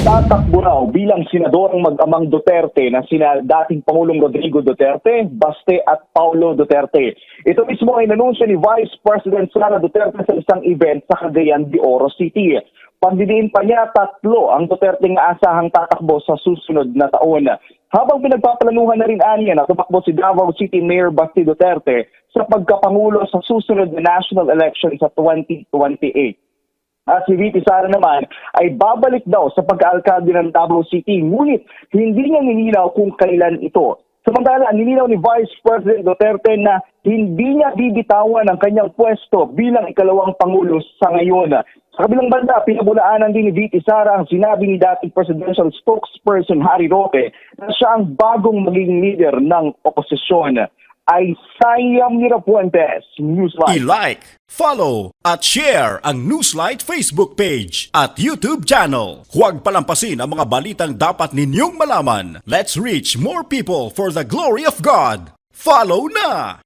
Tatakbo raw bilang senador ang mag-amang Duterte na sina dating Pangulong Rodrigo Duterte, Baste at Paulo Duterte. Ito mismo ay nanunsyo ni Vice President Sara Duterte sa isang event sa Cagayan de Oro City. Pagdidiin pa niya, 3 ang Duterte nga asahang tatakbo sa susunod na taon. Habang pinagpaplanuhan na rin aniya na tumakbo si Davao City Mayor Baste Duterte sa pagkapangulo sa susunod na national election sa 2028. At si VP Sara naman ay babalik daw sa pagkaalkalde ng Davao City, ngunit hindi niya nilinaw kung kailan ito. Samantala, nilinaw ni Vice President Duterte na hindi niya bibitawan ang kanyang pwesto bilang ikalawang Pangulo sa ngayon. Sa kabilang banda, pinabulaanan din ni VP Sara ang sinabi ni dating presidential spokesperson Harry Roque na siya ang bagong maging leader ng oposisyon. Ay Sayam Mirapuentes, Newsline. I-like, follow, at share ang Newslight Facebook page at YouTube channel. Huwag palampasin ang mga balitang dapat ninyong malaman. Let's reach more people for the glory of God. Follow na!